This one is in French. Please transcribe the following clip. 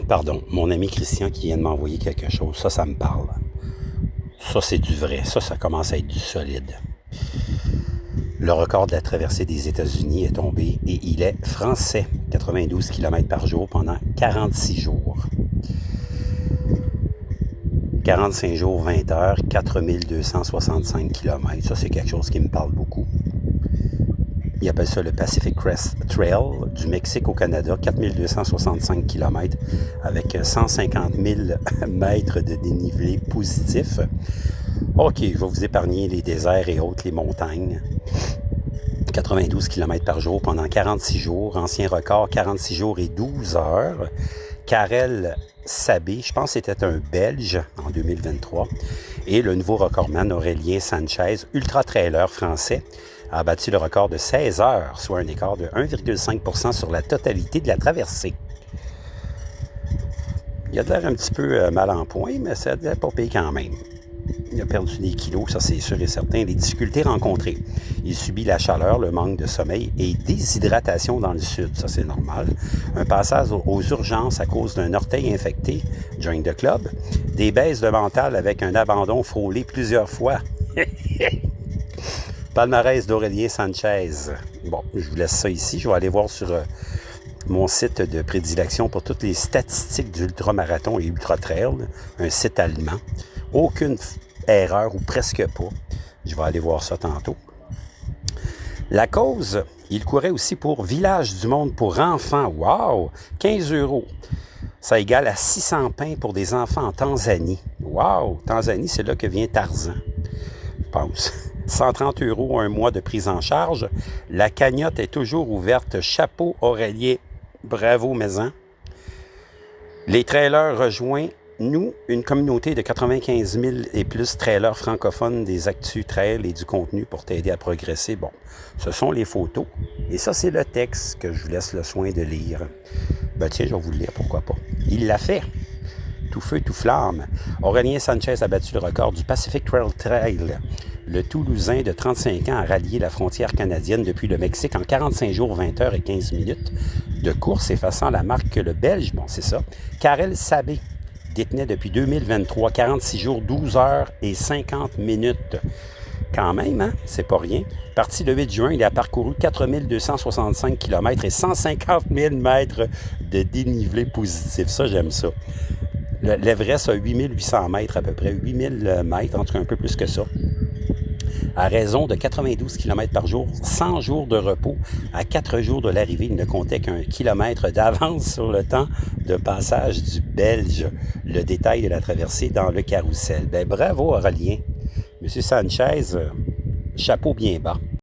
Pardon, mon ami Christian qui vient de m'envoyer quelque chose, ça me parle. Ça, c'est du vrai. Ça commence à être du solide. Le record de la traversée des États-Unis est tombé et il est français. 92 km par jour pendant 46 jours. 45 jours, 20 heures, 4265 km. Ça, c'est quelque chose qui me parle beaucoup. Ils appellent ça le Pacific Crest Trail du Mexique au Canada, 4265 km avec 150 000 mètres de dénivelé positif. OK, je vais vous épargner les déserts et autres, les montagnes. 92 km par jour pendant 46 jours. Ancien record, 46 jours et 12 heures. Karel Sabé, je pense que c'était un Belge en 2023. Et le nouveau recordman Aurélien Sanchez, ultra-trailer français, a battu le record de 16 heures, soit un écart de 1,5% sur la totalité de la traversée. Il a l'air un petit peu mal en point, mais ça devait pas payer quand même. Il a perdu des kilos, ça c'est sûr et certain. Les difficultés rencontrées. Il subit la chaleur, le manque de sommeil et déshydratation dans le sud, ça c'est normal. Un passage aux urgences à cause d'un orteil infecté, join the club. Des baisses de mental avec un abandon frôlé plusieurs fois. Palmarès d'Aurélien Sanchez. Bon, je vous laisse ça ici. Je vais aller voir sur mon site de prédilection pour toutes les statistiques d'ultramarathon et ultra-trail, un site allemand. Aucune erreur ou presque pas. Je vais aller voir ça tantôt. La cause, il courait aussi pour Village du Monde pour enfants. Wow! 15 €. Ça égale à 600 pains pour des enfants en Tanzanie. Wow! Tanzanie, c'est là que vient Tarzan, je pense. 130 € un mois de prise en charge. La cagnotte est toujours ouverte. Chapeau Aurélien. Bravo, maison. Les trailers rejoignent, nous, une communauté de 95 000 et plus trailers francophones, des actus trails et du contenu pour t'aider à progresser. Bon, ce sont les photos. Et ça, c'est le texte que je vous laisse le soin de lire. Ben tiens, je vais vous le lire, pourquoi pas. Il l'a fait. Tout feu, tout flamme. Aurélien Sanchez a battu le record du Pacific Trail. Le Toulousain de 35 ans a rallié la frontière canadienne depuis le Mexique en 45 jours, 20 heures et 15 minutes de course, effaçant la marque que le Belge, bon c'est ça, Karel Sabé, détenait depuis 2023, 46 jours, 12 heures et 50 minutes. Quand même, hein? C'est pas rien. Parti le 8 juin, il a parcouru 4265 km et 150 000 mètres de dénivelé positif. Ça, j'aime ça. L'Everest a 8800 mètres à peu près, 8000 mètres, en tout cas un peu plus que ça. À raison de 92 km par jour, 100 jours de repos. À 4 jours de l'arrivée, il ne comptait qu'un kilomètre d'avance sur le temps de passage du Belge. Le détail de la traversée dans le carrousel. Ben, bravo Aurélien. Monsieur Sanchez, chapeau bien bas.